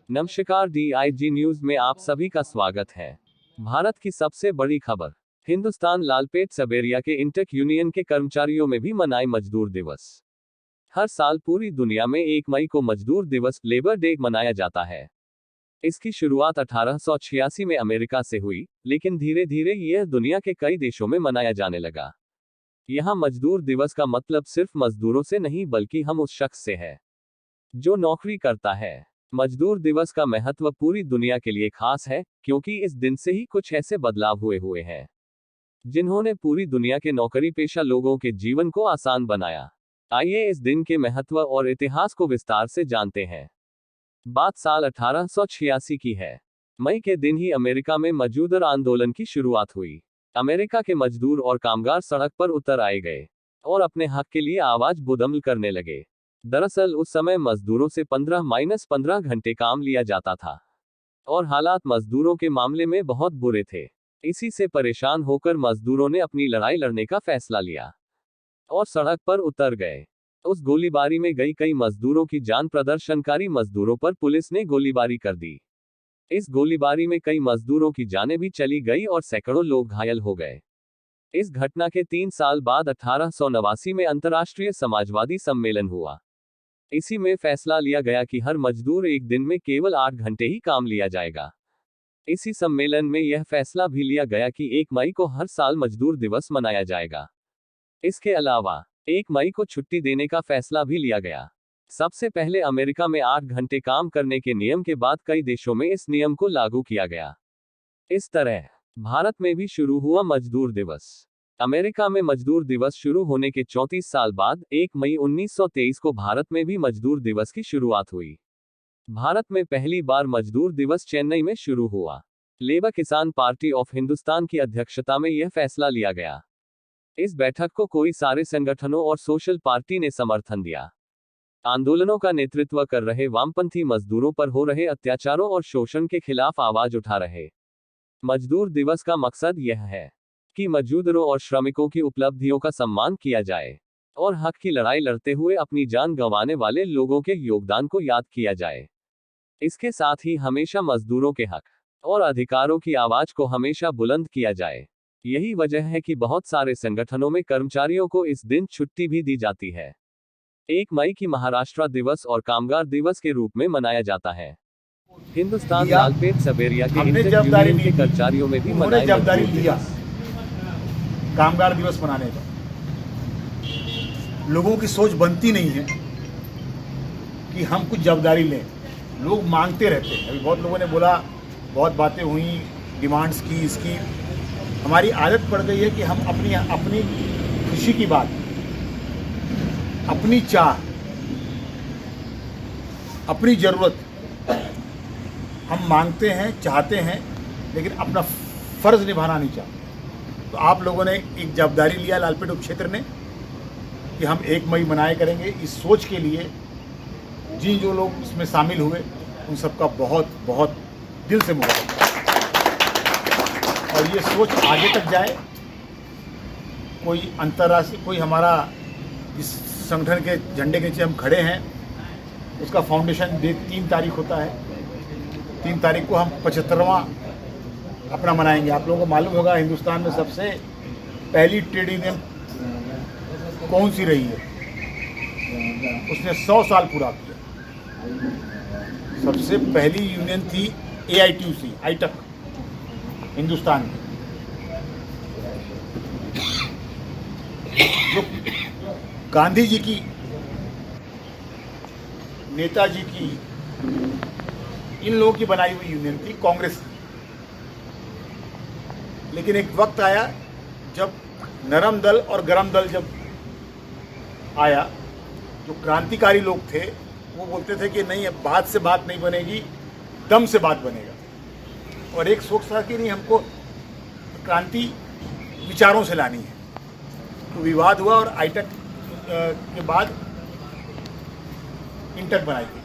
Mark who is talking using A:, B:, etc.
A: नमस्कार, DIG news में आप सभी का स्वागत है। भारत की सबसे बड़ी खबर। हिंदुस्तान लालपेट सबेरिया के इंटेक यूनियन के कर्मचारियों में भी मनाए मजदूर दिवस। हर साल पूरी दुनिया में 1 मई को मजदूर दिवस लेबर डे मनाया जाता है। इसकी शुरुआत 1886 में अमेरिका से हुई, लेकिन धीरे धीरे यह दुनिया के कई देशों में मनाया जाने लगा। यहाँ मजदूर दिवस का मतलब सिर्फ मजदूरों से नहीं बल्कि हम उस शख्स से है जो नौकरी करता है। मजदूर दिवस का महत्व पूरी दुनिया के लिए खास है, क्योंकि इस दिन से ही कुछ ऐसे बदलाव हुए हैं जिन्होंने पूरी दुनिया के नौकरी पेशा लोगों के जीवन को आसान बनाया। आइए इस दिन के महत्व और इतिहास को विस्तार से जानते हैं। बात साल 1886 की है। मई के दिन ही अमेरिका में मजदूर आंदोलन की शुरुआत हुई। अमेरिका के मजदूर और कामगार सड़क पर उतर आए गए और अपने हक के लिए आवाज बुलंद करने लगे। दरअसल उस समय मजदूरों से 15-15 घंटे काम लिया जाता था और हालात मजदूरों के मामले में बहुत बुरे थे। इसी से परेशान होकर मजदूरों ने अपनी लड़ाई लड़ने का फैसला लिया और सड़क पर उतर गए। उस गोलीबारी में कई मजदूरों की जान। प्रदर्शनकारी मजदूरों पर पुलिस ने गोलीबारी कर दी। इस गोलीबारी में कई मजदूरों की जानें भी चली गई और सैकड़ों लोग घायल हो गए। इस घटना के 3 साल बाद 1889 में अंतर्राष्ट्रीय समाजवादी सम्मेलन हुआ। इसी में फैसला लिया गया कि हर मजदूर एक दिन में केवल 8 घंटे ही काम लिया जाएगा। इसी सम्मेलन में यह फैसला भी लिया गया कि 1 मई को हर साल मजदूर दिवस मनाया जाएगा। इसके अलावा 1 मई को छुट्टी देने का फैसला भी लिया गया। सबसे पहले अमेरिका में 8 घंटे काम करने के नियम के बाद कई देशों में इस नियम को लागू किया गया। इस तरह भारत में भी शुरू हुआ मजदूर दिवस। अमेरिका में मजदूर दिवस शुरू होने के 34 साल बाद 1 मई 1923 को भारत में भी मजदूर दिवस की शुरुआत हुई। भारत में पहली बार मजदूर दिवस चेन्नई में शुरू हुआ। लेबर किसान पार्टी ऑफ हिंदुस्तान की अध्यक्षता में यह फैसला लिया गया। इस बैठक को कई सारे संगठनों और सोशल पार्टी ने समर्थन दिया। आंदोलनों का नेतृत्व कर रहे वामपंथी मजदूरों पर हो रहे अत्याचारों और शोषण के खिलाफ आवाज उठा रहे। मजदूर दिवस का मकसद यह है कि मजदूरों और श्रमिकों की उपलब्धियों का सम्मान किया जाए और हक की लड़ाई लड़ते हुए अपनी जान गंवाने वाले लोगों के योगदान को याद किया जाए। इसके साथ ही हमेशा मजदूरों के हक और अधिकारों की आवाज को हमेशा बुलंद किया जाए। यही वजह है कि बहुत सारे संगठनों में कर्मचारियों को इस दिन छुट्टी भी दी जाती है। 1 मई की महाराष्ट्र दिवस और कामगार दिवस के रूप में मनाया जाता है। हिंदुस्तान लालपेट सबेरिया के इंटेक यूनियन के कर्मचारियों में भी मनाए मजदूर दिवस।
B: कामगार दिवस मनाने का लोगों की सोच बनती नहीं है कि हम कुछ जवाबदारी लें। लोग मांगते रहते हैं। अभी बहुत लोगों ने बोला, बहुत बातें हुई, डिमांड्स की, इसकी। हमारी आदत पड़ गई है कि हम अपनी खुशी की बात, अपनी चाह, अपनी ज़रूरत हम मांगते हैं, चाहते हैं, लेकिन अपना फ़र्ज़ निभाना नहीं चाहते। तो आप लोगों ने एक जवाबदारी लिया लालपेट उप क्षेत्र ने कि हम 1 मई मनाए करेंगे। इस सोच के लिए जो लोग इसमें शामिल हुए उन सबका बहुत बहुत दिल से मुबारक। और ये सोच आगे तक जाए। कोई अंतर्राष्ट्रीय, कोई हमारा इस संगठन के झंडे के नीचे हम खड़े हैं, उसका फाउंडेशन डे 3 तारीख होता है। 3 तारीख को हम 75वां अपना मनाएंगे। आप लोगों को मालूम होगा हिंदुस्तान में सबसे पहली ट्रेड यूनियन कौन सी रही है? उसने 100 साल पूरा किया। सबसे पहली यूनियन थी AITUC, आईटक, हिंदुस्तान में, जो गांधी जी की, नेताजी की, इन लोगों की बनाई हुई यूनियन थी, कांग्रेस। लेकिन एक वक्त आया जब नरम दल और गरम दल जब आया, जो क्रांतिकारी लोग थे वो बोलते थे कि नहीं, अब बात से बात नहीं बनेगी, दम से बात बनेगा। और एक सोच था कि नहीं, हमको क्रांति विचारों से लानी है। तो विवाद हुआ और आईटक के बाद इंटक बनाई गई।